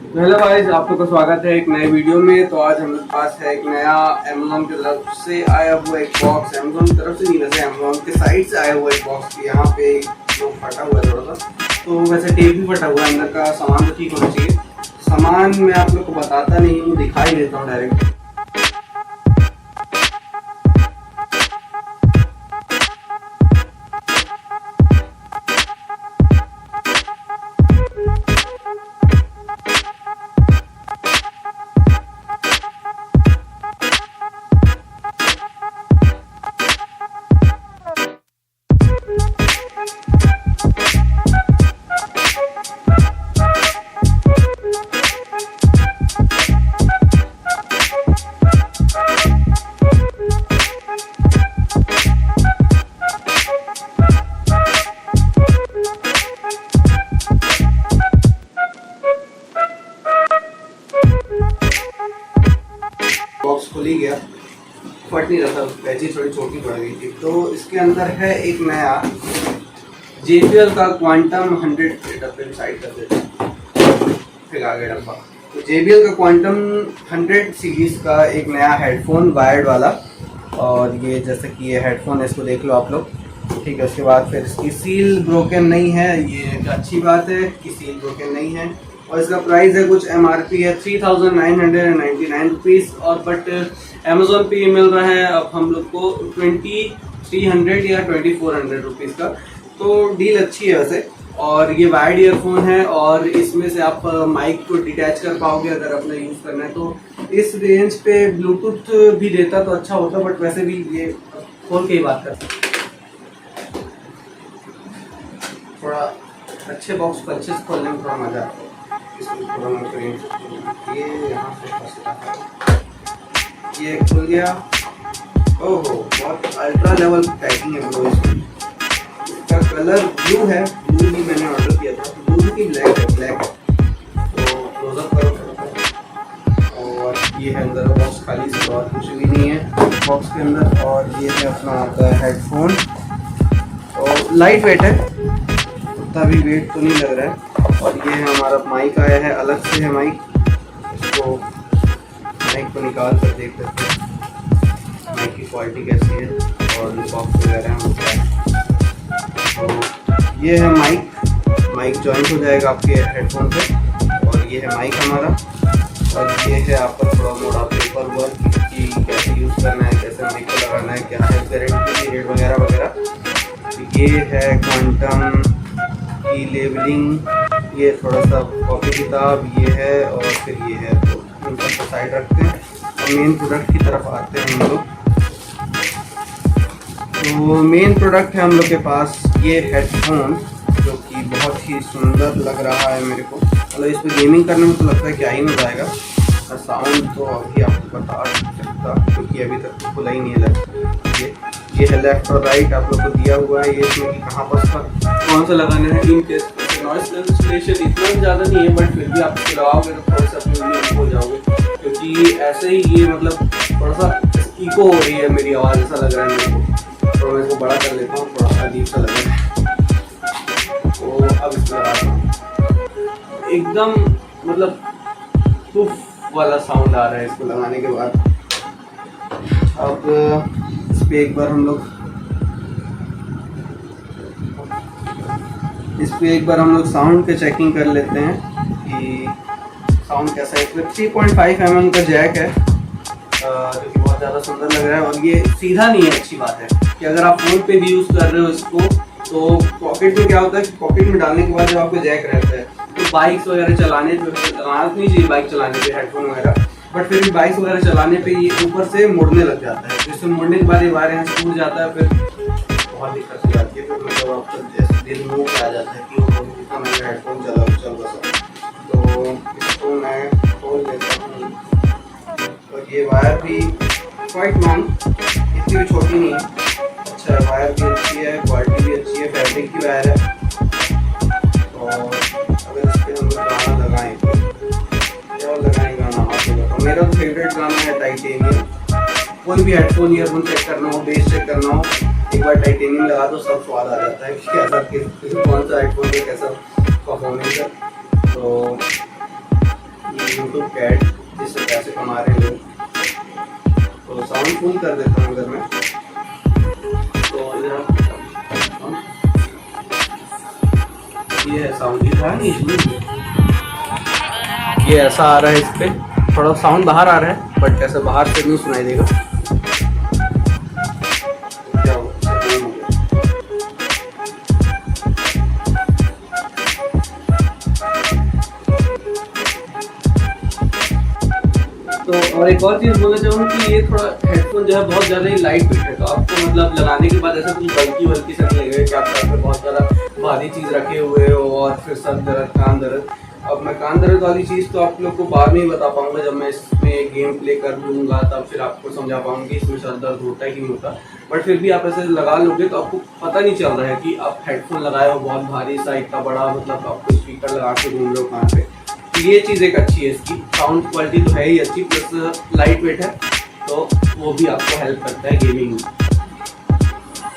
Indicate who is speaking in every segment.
Speaker 1: Hello guys, आप लोग का स्वागत है एक नए वीडियो में। तो आज हमारे पास है एक नया अमेज़न की तरफ से आया हुआ एक बॉक्स। अमेज़न की तरफ से नहीं, वैसे अमेज़न के साइड से आया हुआ एक बॉक्स। यहाँ पे जो फटा हुआ है थोड़ा सा, तो वैसे टेप भी फटा हुआ है। अंदर का सामान तो ठीक होना चाहिए। सामान मैं आप लोग को बताता नहीं हूँ, दिखाई देता हूँ डायरेक्ट। बॉक्स खुल ही गया, फट नहीं रहा था, पैची थोड़ी छोटी पड़ गई थी। तो इसके अंदर है एक नया jBL का क्वांटम 100 डब्बे साइड कर देते, फिर आ गया डब्बा। तो jBL का क्वांटम 100 सीरीज का एक नया हेडफोन वायर्ड वाला। और ये जैसे कि ये हेडफोन है, इसको देख लो आप लोग, ठीक है। उसके बाद फिर इसकी सील ब्रोकन नहीं है, ये अच्छी बात है कि सील ब्रोकन नहीं है। और इसका प्राइस है कुछ MRP है 3999 रुपीज़, और बट अमेज़ोन पे ये मिल रहा है अब हम लोग को 2300 या 2400 रुपीज़ का। तो डील अच्छी है वैसे। और ये वायर्ड ईयरफोन है, और इसमें से आप माइक को डिटैच कर पाओगे अगर अपना यूज़ करना है तो। इस रेंज पे ब्लूटूथ भी देता तो अच्छा होता, बट वैसे भी ये खोल के ही बात करते हैं। थोड़ा अच्छे बॉक्स को अच्छे से खोलने में थोड़ा मजा आता है। इसमें थोड़ा मैं करें, ये यहाँ से फंसता है, ये खुल गया। ओहो, बहुत अल्ट्रा लेवल पैकिंग है ब्रो इसमें। इसका कलर ब्लू है, ब्लू ही मैंने ऑर्डर किया था, ब्लू की ब्लैक है, ब्लैक है। तो क्लोजअप करो। और ये है अंदर बॉक्स, खाली से और कुछ भी नहीं है बॉक्स के अंदर। और ये है अपना आपका हेडफोन, और लाइट वेट है, उतना भी वेट तो नहीं लग रहा है। और ये है हमारा माइक आया है, अलग से है माइक। इसको माइक को निकाल कर देख सकते हैं माइक की क्वालिटी कैसी है, और बॉक्स वगैरह हम क्या है। तो ये है माइक जॉइंट हो जाएगा आपके हेडफोन पे। और ये है माइक हमारा, और ये है आपका थोड़ा मोड़ा पेपर वर्क कि कैसे यूज़ करना है, कैसे माइक को लगाना है, क्या है गारंटी पीरियड वगैरह वगैरह। ये है क्वांटम की लेबलिंग, ये थोड़ा सा कॉपी किताब ये है, और फिर ये है। तो इन सबको साइड रखते हैं और मेन प्रोडक्ट की तरफ आते हैं हम लोग। तो मेन प्रोडक्ट है हम लोग के पास ये हेडफोन, जो कि बहुत ही सुंदर लग रहा है मेरे को। मतलब इस पर गेमिंग करने में तो लगता है क्या ही मजा आएगा। साउंड तो अभी आपको बता सकता, क्योंकि अभी तक तो खुला ही नहीं है। ये है लेफ्ट और राइट आप लोग को दिया हुआ है, ये इसमें कि कहाँ पर कौन सा लगाना है। इन केस नॉइस कैंसलेशन इतना ज़्यादा नहीं है, बट फिर भी आप इसको लगाओगे तो थोड़ा सा अपनी हो जाओगे, क्योंकि ऐसे ही ये मतलब थोड़ा सा इको हो रही है मेरी आवाज़, ऐसा लग रहा है मेरे को। तो मैं इसको बड़ा कर लेता हूँ, थोड़ा सा अजीब सा लग रहा है। तो अब इसमें लगा रहा हूँ, एकदम मतलब पुफ वाला साउंड आ रहा है इसको लगाने के बाद। अब इस पर एक बार हम लोग साउंड के चेकिंग कर लेते हैं कि साउंड कैसा है। इसमें 3.5 mm का जैक है, जो कि बहुत ज़्यादा सुंदर लग रहा है। और ये सीधा नहीं है, अच्छी बात है कि अगर आप फोन पे भी यूज़ कर रहे हो इसको, तो पॉकेट में क्या होता है कि पॉकेट में डालने के बाद जब आपको जैक रहता है, तो बाइक्स वगैरह चलाने पे लगाना नहीं चाहिए, बाइक चलाने पे हेडफोन वगैरह, बट फिर भी बाइक्स वगैरह चलाने पे ये ऊपर से मुड़ने लग जाता है। तो इससे मुड़ने के बाद ये वायर यहाँ से टूट जाता है, फिर बहुत दिक्कत हो जाती है। फिर मतलब आपको जैसे दिल मुँह पे आ जाता है कि इतना महंगा हेडफोन चल रहा था। तो इसको मैं खोल लेता हूँ, और ये वायर भी क्वाइट लॉन्ग, इतनी भी छोटी नहीं है, अच्छा है। वायर भी अच्छी है, क्वालिटी भी अच्छी है, फैब्रिक की वायर है। और अगर इस पर हम लोग गाना लगाएँ, क्या लगाएँ गाना आप लोग? तो मेरा फेवरेट गाना है टाइटेनियम। कोई भी हेडफोन ईयरफोन चेक करना हो, बेस चेक करना हो, एक बार टाइटेनियम लगा दो, सब स्वाद आ जाता है कि कैसा कौन सा हेडफोन है, कैसा परफॉर्मेंस है। तो यूट्यूब के ऐड जिससे पैसे कमा रहे हैं लोग। तो साउंड फुल कर देता हूँ अगर मैं, तो ये है साउंड, ये ऐसा आ रहा है, इस पे थोड़ा साउंड बाहर आ रहा है बट ऐसे बाहर से नहीं सुनाई देगा। क्या हो तो और एक और चीज़ बोलना चाहूँगा कि ये थोड़ा हेडफोन जो है बहुत ज़्यादा ही लाइट वेट है, तो आपको मतलब लगाने के बाद ऐसा कुछ बल्कि से नहीं लगेगा कि आप सर पे बहुत ज़्यादा भारी चीज़ रखे हुए हो और फिर सर दर्द, कान दर्द। अब मैं कान दर्द वाली चीज़ तो आप लोग को बाद में ही बता पाऊंगा, जब मैं इसमें गेम प्ले कर लूँगा तब फिर आपको समझा पाऊंगी इसमें सर दर्द होता है कि नहीं होता। बट फिर भी आप ऐसे लगा लोगे तो आपको पता नहीं चल रहा है कि आप हेडफोन लगाए हो बहुत भारी सा, इतना बड़ा, मतलब आपको स्पीकर लगा के घूम रहे हो कान पे। तो ये चीज़ एक अच्छी है, इसकी साउंड क्वालिटी तो है ही अच्छी, प्लस लाइट वेट है, तो वो भी आपको हेल्प करता है गेमिंग में।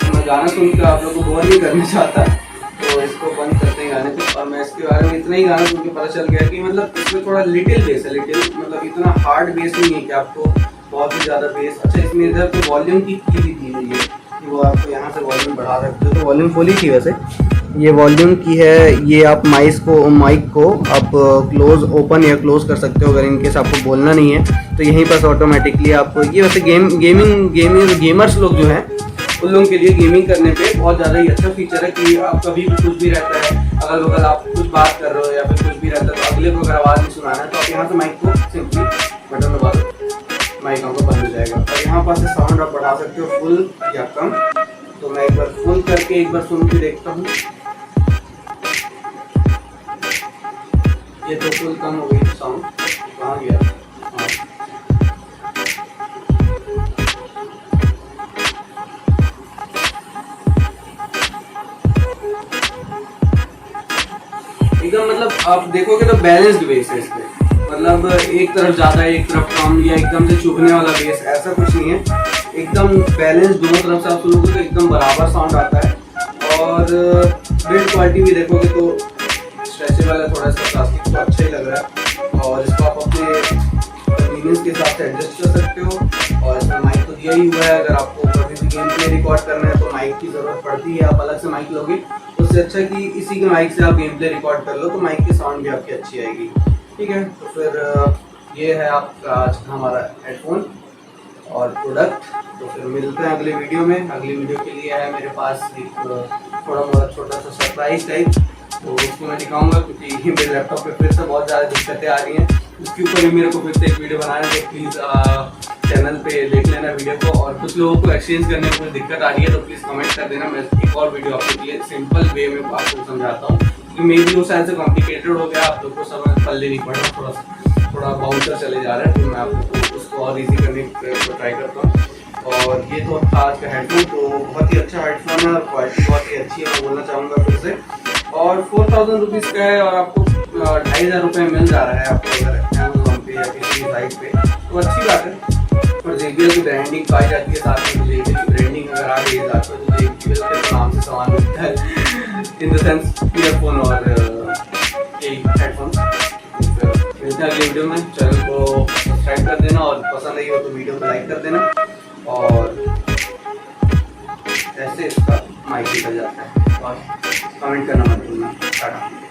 Speaker 1: तो मैं गाना सुनकर आप लोग को बोर नहीं करना चाहता, तो इसको बंद करते हैं गाने को। और मैं इसके बारे में इतना ही गाना सुन के पता चल गया कि मतलब इसमें थोड़ा लिटिल बेस है, लिटिल मतलब इतना हार्ड बेस नहीं है कि आपको बहुत ही ज़्यादा बेस। अच्छा, इसमें इधर तो वॉल्यूम की भी दी हुई है कि वो आपको यहाँ से वॉल्यूम बढ़ा सकते हो, तो वॉल्यूम फुल ही थी वैसे। ये वॉल्यूम की है, ये आप माइक को आप क्लोज ओपन या क्लोज कर सकते हो अगर इनकेस आपको बोलना नहीं है, तो यहीं पर ऑटोमेटिकली आपको ये वैसे गेमर्स लोग जो हैं उन लोगों के लिए गेमिंग करने पे बहुत ज़्यादा ही अच्छा फीचर है कि आप कभी भी कुछ भी रहता है, अगल बगल आप कुछ बात कर रहे हो या फिर कुछ भी रहता है तो अगले को अगर आवाज़ नहीं सुनाना है तो आप यहाँ से माइक को सिंपली बटन दबा दो, माइक आपका बंद हो जाएगा। और यहाँ पर से साउंड आप बढ़ा सकते हो फुल या कम। तो मैं एक बार फुल करके एक बार सुन के देखता हूँ। ये तो फुल कम हो गई साउंड, कहाँ गया? हाँ, एकदम मतलब आप देखोगे तो बैलेंस्ड बेस है इसमें, मतलब एक तरफ ज़्यादा एक तरफ कम या एकदम से चुभने वाला बेस ऐसा कुछ नहीं है, एकदम बैलेंस दोनों तरफ से आप सुनोगे तो एकदम बराबर साउंड आता है। और बिल्ड क्वालिटी भी देखोगे तो स्ट्रेचेबल है, थोड़ा सा प्लास्टिक तो अच्छा ही लग रहा है। और इसको आप अपने कन्वीनियंस के हिसाब से एडजस्ट कर सकते हो। और इसमें माइक तो दिया ही हुआ है, अगर आपको कभी भी गेम प्ले रिकॉर्ड करना है तो माइक की ज़रूरत पड़ती है, आप अलग से माइक लोगे उससे अच्छा कि इसी के माइक से आप गेम प्ले रिकॉर्ड कर लो तो माइक की साउंड भी आपकी अच्छी आएगी। ठीक है, तो फिर ये है आपका आज का हमारा हेडफोन और प्रोडक्ट। तो फिर मिलते हैं अगले वीडियो में। अगली वीडियो के लिए है मेरे पास एक थोड़ा बहुत छोटा सा सरप्राइज टाइप, तो उसको मैं दिखाऊंगा क्योंकि मेरे लैपटॉप पे फिर से बहुत ज़्यादा दिक्कतें आ रही हैं, उसके ऊपर भी मेरे को फिर से एक वीडियो बनाना है। तो प्लीज़ चैनल पे देख लेना वीडियो को। और कुछ लोगों को एक्सचेंज करने में कोई दिक्कत आ रही है तो प्लीज़ कमेंट कर देना, मैं एक और वीडियो आपके लिए सिंपल वे में आपको समझाता हूँ, क्योंकि मे भी वो शायद से कॉम्प्लिकेटेड हो गया, आप लोग को समझ पल्ले नहीं पड़ रहा, थोड़ा बाउंसर चले जा रहा है, तो मैं आप लोग को उसको और ईजी करने को ट्राई करता हूँ। और ये तो था आज का हेडफोन, तो बहुत ही अच्छा हेडफोन है और क्वालिटी बहुत ही अच्छी है, मैं बोलना चाहूँगा फिर से। और 4000 रुपीज़ का है और आपको 2500 रुपये मिल जा रहा है आपको अगर अमेज़ॉन पे या किसी साइट पे, तो अच्छी बात है। और jBL की ब्रांडिंग पाई जाती है साथ में, jBL की ब्रांडिंग अगर आ गई है साथ में तो jBL के नाम से सामान मिलता है इन द सेंस ईयरफोन और हेडफोन। मिलते हैं अगले वीडियो में, चैनल को सब्सक्राइब कर देना और पसंद आई हो तो वीडियो को लाइक कर देना। और ऐसे इसका माइक निकल जाता है और कमेंट करना मत भूलना। टाटा।